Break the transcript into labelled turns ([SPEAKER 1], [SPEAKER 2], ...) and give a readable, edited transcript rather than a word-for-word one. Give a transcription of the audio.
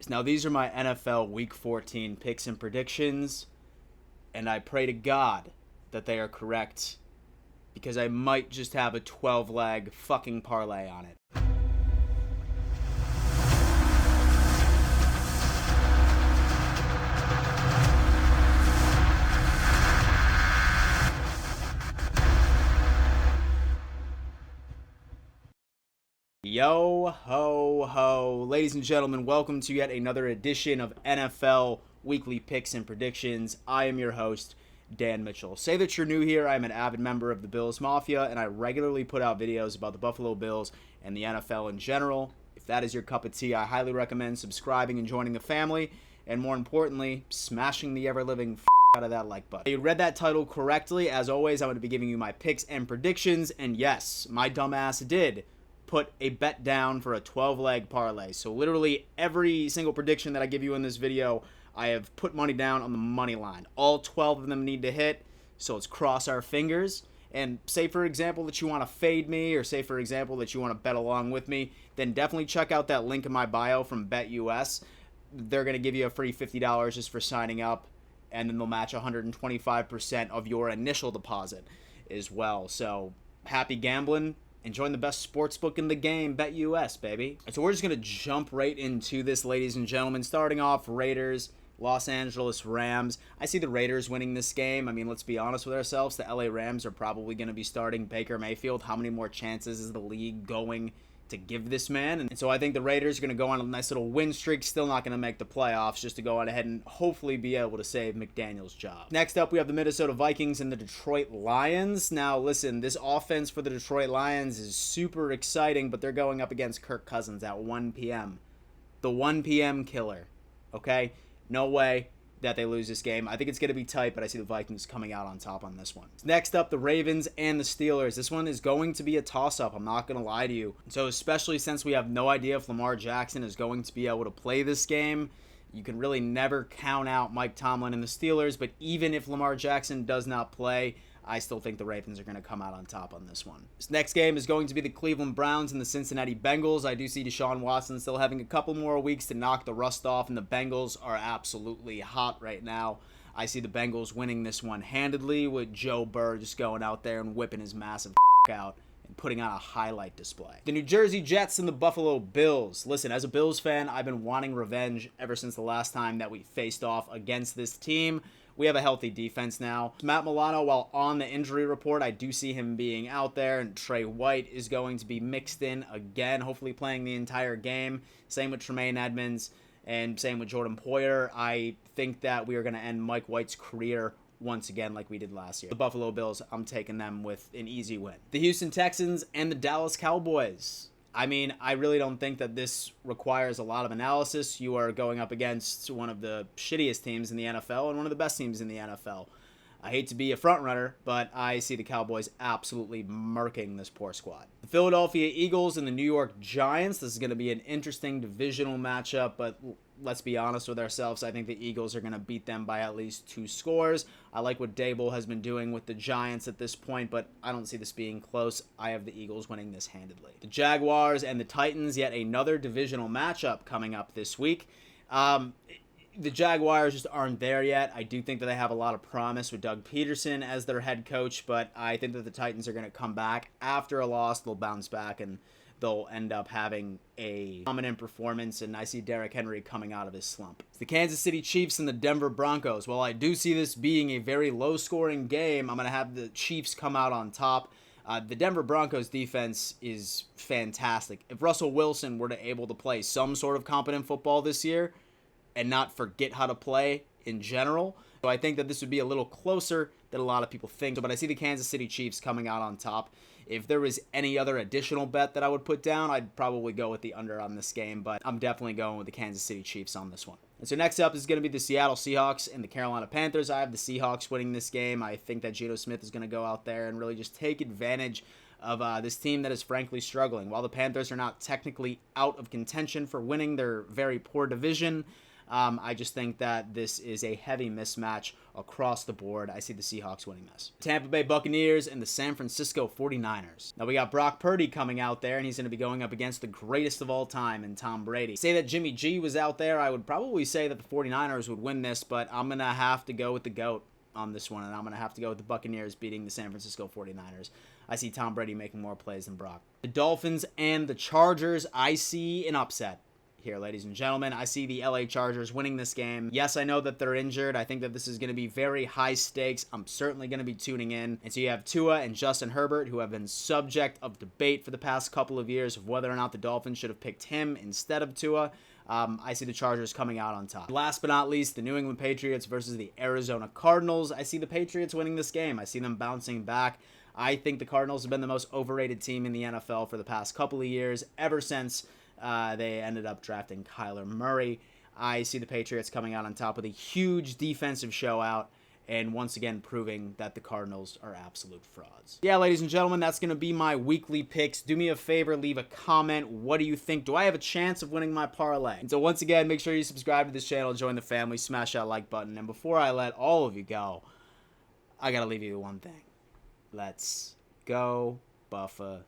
[SPEAKER 1] Now, these are my NFL Week 14 picks and predictions, and I pray to God that they are correct because I might just have a 12-leg fucking parlay on it. Yo ho ho, ladies and gentlemen, welcome to yet another edition of NFL Weekly Picks and Predictions. I am your host, Dan Mitchell. Say that you're new here. I'm an avid member of the Bills Mafia, and I regularly put out videos about the Buffalo Bills and the NFL in general. If that is your cup of tea, I highly recommend subscribing and joining the family, and more importantly, smashing the ever-living out of that like button. You read that title correctly. As always, I'm going to be giving you my picks and predictions, and yes, my dumbass did put a bet down for a 12-leg parlay. So literally every single prediction that I give you in this video, I have put money down on the money line. All 12 of them need to hit, so let's cross our fingers. And say, for example, that you want to fade me, or say, for example, that you want to bet along with me, then definitely check out that link in my bio from BetUS. They're going to give you a free $50 just for signing up, and then they'll match 125% of your initial deposit as well. So happy gambling. Enjoying the best sports book in the game, BetUS, baby. So we're just going to jump right into this, ladies and gentlemen. Starting off, Raiders, Los Angeles Rams. I see the Raiders winning this game. I mean, let's be honest with ourselves. The LA Rams are probably going to be starting Baker Mayfield. How many more chances is the league going to give this man? And so I think the Raiders are going to go on a nice little win streak. Still not going to make the playoffs, just to go on ahead and hopefully be able to save McDaniel's job. Next up, we have the Minnesota Vikings and the Detroit Lions. Now, listen, this offense for the Detroit Lions is super exciting, but they're going up against Kirk Cousins at 1 p.m. The 1 p.m. killer, okay? No way that they lose this game. I think it's going to be tight, but I see the Vikings coming out on top on this one. Next up, the Ravens and the Steelers. This one is going to be a toss-up. I'm not going to lie to you. So especially since we have no idea if Lamar Jackson is going to be able to play this game, you can really never count out Mike Tomlin and the Steelers, but even if Lamar Jackson does not play, I still think the Ravens are going to come out on top on this one. This next game is going to be the Cleveland Browns and the Cincinnati Bengals. I do see Deshaun Watson still having a couple more weeks to knock the rust off, and the Bengals are absolutely hot right now. I see the Bengals winning this one handedly, with Joe Burrow just going out there and whipping his massive out and putting on a highlight display. The New Jersey Jets and the Buffalo Bills. Listen, as a Bills fan, I've been wanting revenge ever since the last time that we faced off against this team. We have a healthy defense now. Matt Milano, while on the injury report, I do see him being out there, and Trey White is going to be mixed in again, hopefully playing the entire game. Same with Tremaine Edmonds, and same with Jordan Poyer. I think that we are going to end Mike White's career once again like we did last year. The Buffalo Bills, I'm taking them with an easy win. The Houston Texans and the Dallas Cowboys. I mean, I really don't think that this requires a lot of analysis. You are going up against one of the shittiest teams in the NFL and one of the best teams in the NFL. I hate to be a front runner, but I see the Cowboys absolutely murking this poor squad. The Philadelphia Eagles and the New York Giants. This is going to be an interesting divisional matchup, but let's be honest with ourselves. I think the Eagles are going to beat them by at least 2 scores. I like what Dable has been doing with the Giants at this point, but I don't see this being close. I have the Eagles winning this handedly. The Jaguars and the Titans, yet another divisional matchup coming up this week. The Jaguars just aren't there yet. I do think that they have a lot of promise with Doug Peterson as their head coach, but I think that the Titans are going to come back. After a loss, they'll bounce back, and they'll end up having a dominant performance, and I see Derrick Henry coming out of his slump. The Kansas City Chiefs and the Denver Broncos. Well, I do see this being a very low-scoring game. I'm going to have the Chiefs come out on top. The Denver Broncos defense is fantastic. If Russell Wilson were to able to play some sort of competent football this year and not forget how to play in general, so I think that this would be a little closer than a lot of people think. But I see the Kansas City Chiefs coming out on top. If there was any other additional bet that I would put down, I'd probably go with the under on this game, but I'm definitely going with the Kansas City Chiefs on this one. And so next up is going to be the Seattle Seahawks and the Carolina Panthers. I have the Seahawks winning this game. I think that Geno Smith is going to go out there and really just take advantage of this team that is frankly struggling. While the Panthers are not technically out of contention for winning their very poor division, I just think that this is a heavy mismatch across the board. I see the Seahawks winning this. Tampa Bay Buccaneers and the San Francisco 49ers. Now we got Brock Purdy coming out there, and he's going to be going up against the greatest of all time in Tom Brady. Say that Jimmy G was out there, I would probably say that the 49ers would win this, but I'm going to have to go with the GOAT on this one, and I'm going to have to go with the Buccaneers beating the San Francisco 49ers. I see Tom Brady making more plays than Brock. The Dolphins and the Chargers, I see an upset here, ladies and gentlemen. I see the LA Chargers winning this game. Yes, I know that they're injured. I think that this is going to be very high stakes. I'm certainly going to be tuning in. And so you have Tua and Justin Herbert, who have been subject of debate for the past couple of years of whether or not the Dolphins should have picked him instead of Tua. I see the Chargers coming out on top. Last but not least, the New England Patriots versus the Arizona Cardinals. I see the Patriots winning this game. I see them bouncing back. I think the Cardinals have been the most overrated team in the NFL for the past couple of years, ever since they ended up drafting Kyler Murray. I see the Patriots coming out on top with a huge defensive showout, and once again proving that the Cardinals are absolute frauds. Yeah, ladies and gentlemen, that's going to be my weekly picks. Do me a favor, leave a comment. What do you think? Do I have a chance of winning my parlay? And so once again, make sure you subscribe to this channel, join the family, smash that like button. And before I let all of you go, I got to leave you with one thing. Let's go Buffalo.